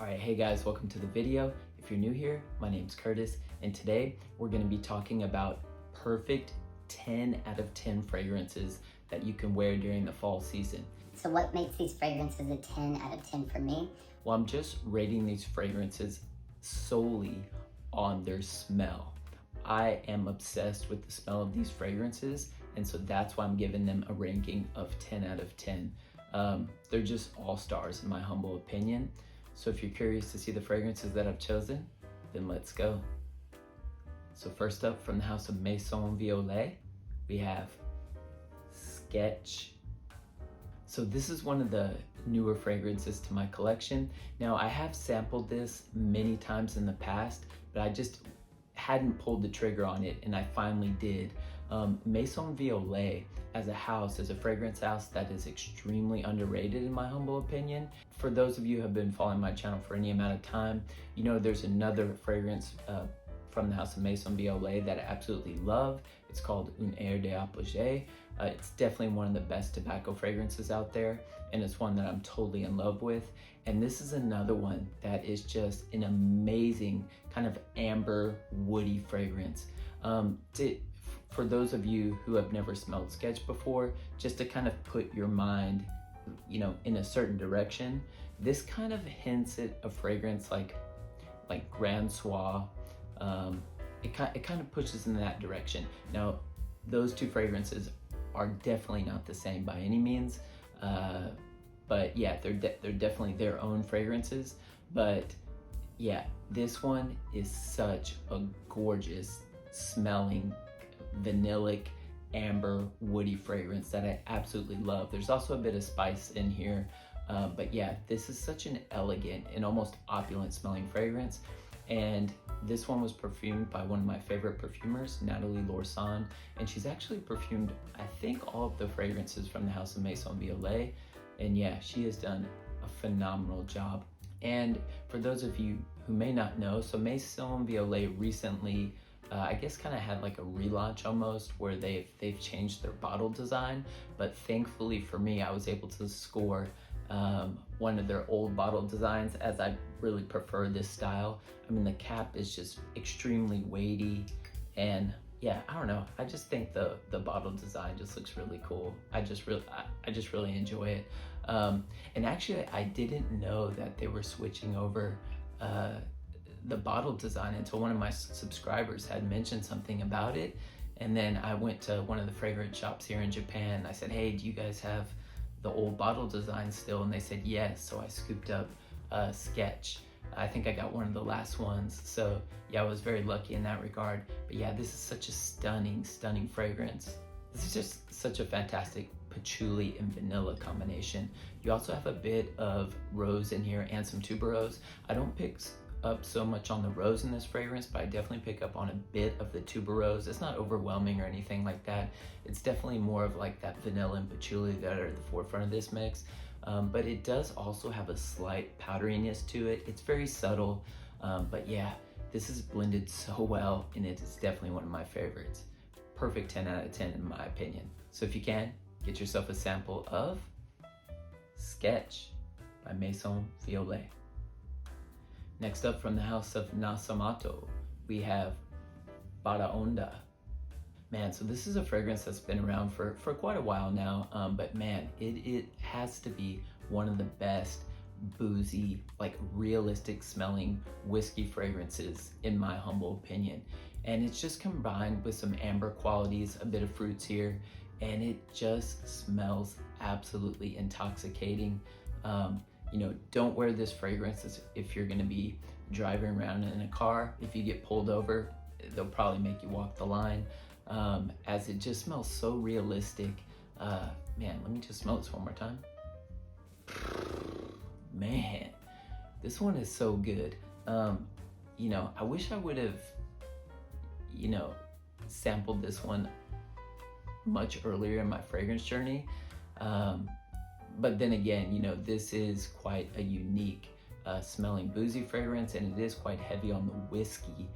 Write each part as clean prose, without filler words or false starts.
All right, hey guys, welcome to the video. If you're new here, my name's Curtis, and today we're gonna be talking about perfect 10 out of 10 fragrances that you can wear during the fall season. So what makes these fragrances a 10 out of 10 for me? Well, I'm just rating these fragrances solely on their smell. I am obsessed with the smell of these fragrances, and so that's why I'm giving them a ranking of 10 out of 10. They're just all stars in my humble opinion. So if you're curious to see the fragrances that I've chosen, then let's go. So first up, from the house of Maison Violet, we have Sketch. So this is one of the newer fragrances to my collection. Now I have sampled this many times in the past, but I just hadn't pulled the trigger on it, and I finally did. Maison Violet as a house is a fragrance house that is extremely underrated in my humble opinion. For those of you who have been following my channel for any amount of time, you know there's another fragrance from the house of Maison Violet that I absolutely love. It's called Un Air d'Apogée. It's definitely one of the best tobacco fragrances out there, and it's one that I'm totally in love with. And this is another one that is just an amazing kind of amber woody fragrance. For those of you who have never smelled Sketch before, just to kind of put your mind, in a certain direction, this kind of hints at a fragrance like Grand Soir. It kind of pushes in that direction. Now, those two fragrances are definitely not the same by any means, but yeah, they're definitely their own fragrances. But yeah, this one is such a gorgeous smelling vanillic amber woody fragrance that I absolutely love. There's also a bit of spice in here, but yeah, this is such an elegant and almost opulent smelling fragrance. And this one was perfumed by one of my favorite perfumers, Natalie Lorsan, and she's actually perfumed, I think, all of the fragrances from the house of Maison Violet. And yeah, she has done a phenomenal job. And for those of you who may not know, so Maison Violet recently, I guess kind of had like a relaunch almost, where they've changed their bottle design. But thankfully for me, I was able to score one of their old bottle designs, as I really prefer this style. I mean, the cap is just extremely weighty, and yeah, I don't know, I just think the bottle design just looks really cool. I just really enjoy it. And actually, I didn't know that they were switching over the bottle design until one of my subscribers had mentioned something about it. And then I went to one of the fragrance shops here in Japan. I said, hey, do you guys have the old bottle design still? And they said yes. So I scooped up Sketch. I think I got one of the last ones. So yeah, I was very lucky in that regard. But yeah, this is such a stunning fragrance. This is just such a fantastic patchouli and vanilla combination. You also have a bit of rose in here and some tuberose. I don't pick up so much on the rose in this fragrance, but I definitely pick up on a bit of the tuberose. It's not overwhelming or anything like that. It's definitely more of like that vanilla and patchouli that are at the forefront of this mix. But it does also have a slight powderiness to it. It's very subtle, but yeah, this is blended so well, and it is definitely one of my favorites. Perfect 10 out of 10 in my opinion. So if you can, get yourself a sample of Sketch by Maison Violet. Next up, from the house of Nasamato, we have Onda. Man, so this is a fragrance that's been around for quite a while now, but man, it has to be one of the best boozy, like realistic smelling whiskey fragrances in my humble opinion. And it's just combined with some amber qualities, a bit of fruits here, and it just smells absolutely intoxicating. Don't wear this fragrance if you're gonna be driving around in a car. If you get pulled over, they'll probably make you walk the line, as it just smells so realistic. Man, let me just smell this one more time. Man, this one is so good. I wish I would have, sampled this one much earlier in my fragrance journey. But then again, this is quite a unique smelling boozy fragrance, and it is quite heavy on the whiskey.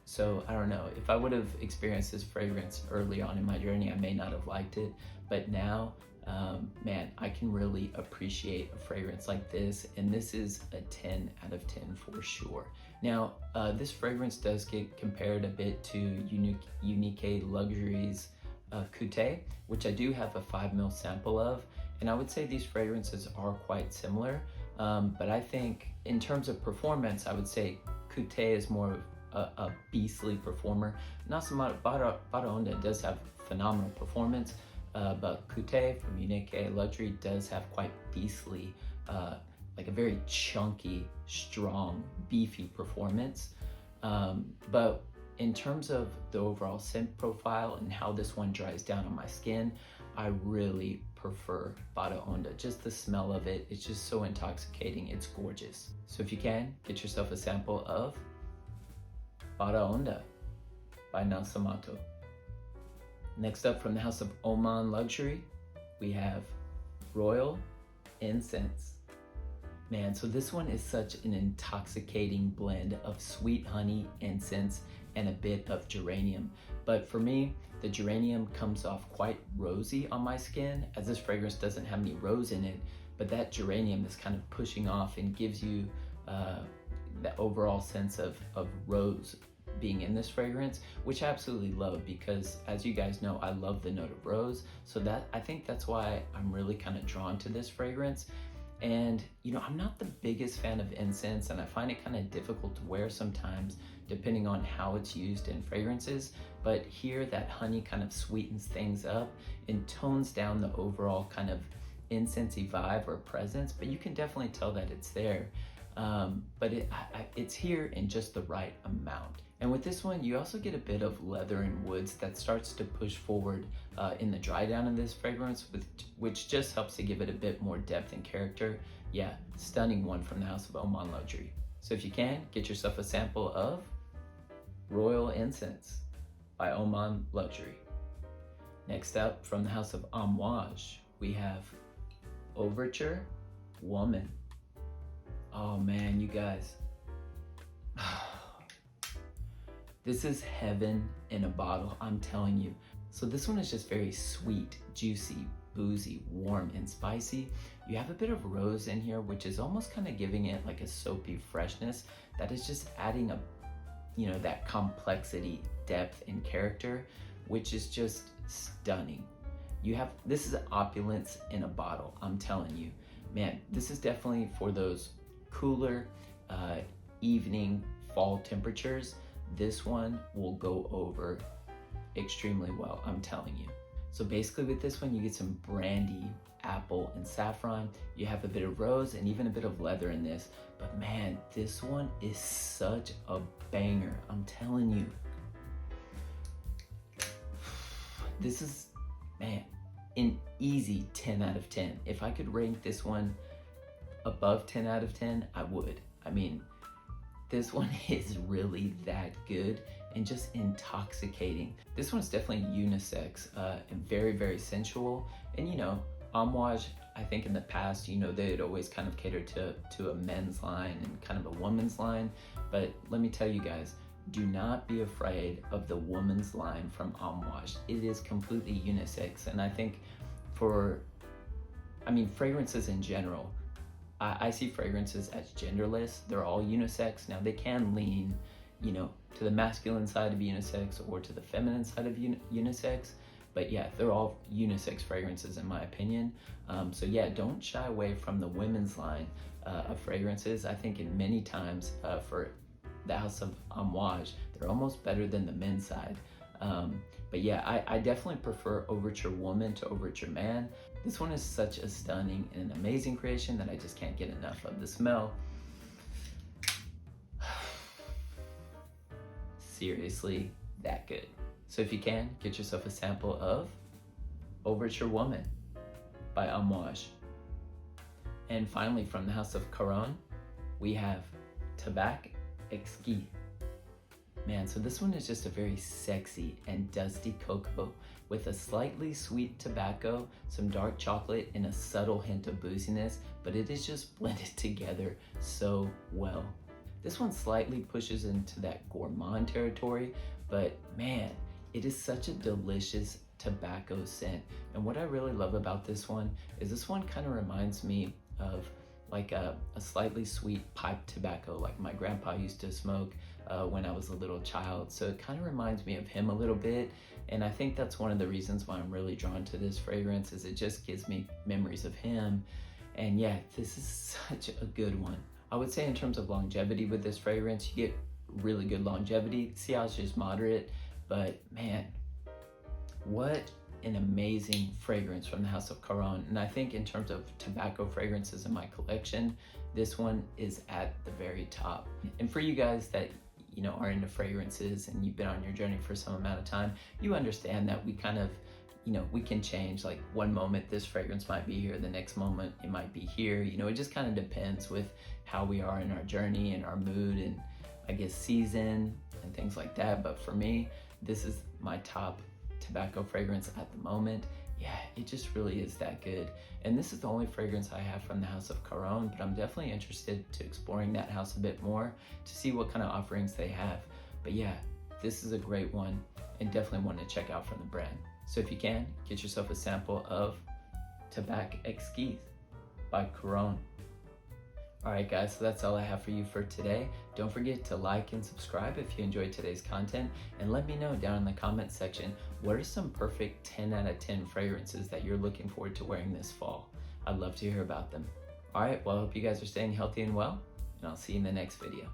So I don't know, if I would have experienced this fragrance early on in my journey, I may not have liked it. But now, man, I can really appreciate a fragrance like this, and this is a 10 out of 10 for sure. Now, this fragrance does get compared a bit to Unique Luxuries Coute, which I do have a 5 ml sample of, and I would say these fragrances are quite similar, but I think in terms of performance, I would say Coute is more of a beastly performer. Not so much, Bonda does have phenomenal performance, but Coute from Unique Luxury does have quite beastly, like a very chunky, strong, beefy performance. But in terms of the overall scent profile and how this one dries down on my skin, I really prefer Bonda. Just the smell of it, it's just so intoxicating, it's gorgeous. So if you can, get yourself a sample of Bonda by Nasamato. Next up, from the house of Oman Luxury, we have Royal Incense. Man, so this one is such an intoxicating blend of sweet honey, incense, and a bit of geranium. But for me, the geranium comes off quite rosy on my skin, as this fragrance doesn't have any rose in it, but that geranium is kind of pushing off and gives you the overall sense of rose being in this fragrance, which I absolutely love, because as you guys know, I love the note of rose. So that, I think that's why I'm really kind of drawn to this fragrance. And you know, I'm not the biggest fan of incense, and I find it kind of difficult to wear sometimes depending on how it's used in fragrances, but here that honey kind of sweetens things up and tones down the overall kind of incensey vibe or presence, but you can definitely tell that it's there. But it's here in just the right amount. And with this one, you also get a bit of leather and woods that starts to push forward in the dry down of this fragrance, which just helps to give it a bit more depth and character. Yeah, stunning one from the house of Oman Luxury. So if you can, get yourself a sample of Royal Incense by Oman Luxury. Next up, from the house of Amouage, we have Overture Woman. Oh man, you guys. This is heaven in a bottle, I'm telling you. So this one is just very sweet, juicy, boozy, warm, and spicy. You have a bit of rose in here, which is almost kind of giving it like a soapy freshness that is just adding a, you know, that complexity, depth, and character, which is just stunning. This is opulence in a bottle, I'm telling you. Man, this is definitely for those cooler evening fall temperatures. This one will go over extremely well, I'm telling you. So basically with this one, you get some brandy, apple, and saffron. You have a bit of rose and even a bit of leather in this. But man, this one is such a banger, I'm telling you. This is, man, an easy 10 out of 10. If I could rank this one above 10 out of 10, I would. I mean, this one is really that good and just intoxicating. This one's definitely unisex and very, very sensual. And you know, Amouage, I think in the past, you know, they'd always kind of cater to a men's line and kind of a woman's line. But let me tell you guys, do not be afraid of the woman's line from Amouage. It is completely unisex. And I think fragrances in general, I see fragrances as genderless. They're all unisex. Now they can lean, you know, to the masculine side of unisex or to the feminine side of unisex. But yeah, they're all unisex fragrances in my opinion. So yeah, don't shy away from the women's line of fragrances. I think in many times for the house of Amouage, they're almost better than the men's side. But yeah, I definitely prefer Overture Woman to Overture Man. This one is such a stunning and an amazing creation that I just can't get enough of. The smell, seriously, that good. So if you can, get yourself a sample of Overture Woman by Amouage. And finally, from the house of Caron, we have Tabac Exquis. Man, so this one is just a very sexy and dusty cocoa with a slightly sweet tobacco, some dark chocolate, and a subtle hint of booziness, but it is just blended together so well. This one slightly pushes into that gourmand territory, but man, it is such a delicious tobacco scent. And what I really love about this one is this one kind of reminds me of like a slightly sweet pipe tobacco like my grandpa used to smoke when I was a little child. So it kind of reminds me of him a little bit. And I think that's one of the reasons why I'm really drawn to this fragrance, is it just gives me memories of him. And yeah, this is such a good one. I would say in terms of longevity with this fragrance, you get really good longevity. See how it's just moderate, but man, what an amazing fragrance from the House of Caron. And I think in terms of tobacco fragrances in my collection, this one is at the very top. And for you guys that are into fragrances and you've been on your journey for some amount of time, you understand that we kind of, we can change. Like one moment this fragrance might be here, the next moment it might be here. It just kind of depends with how we are in our journey and our mood and I guess season and things like that. But for me, this is my top tobacco fragrance at the moment. Yeah, it just really is that good. And this is the only fragrance I have from the House of Caron, but I'm definitely interested to exploring that house a bit more to see what kind of offerings they have. But yeah, this is a great one and definitely one to check out from the brand. So if you can, get yourself a sample of Tabac Exquise by Caron. Alright guys, so that's all I have for you for today. Don't forget to like and subscribe if you enjoyed today's content, and let me know down in the comment section, what are some perfect 10 out of 10 fragrances that you're looking forward to wearing this fall? I'd love to hear about them. Alright, well I hope you guys are staying healthy and well, and I'll see you in the next video.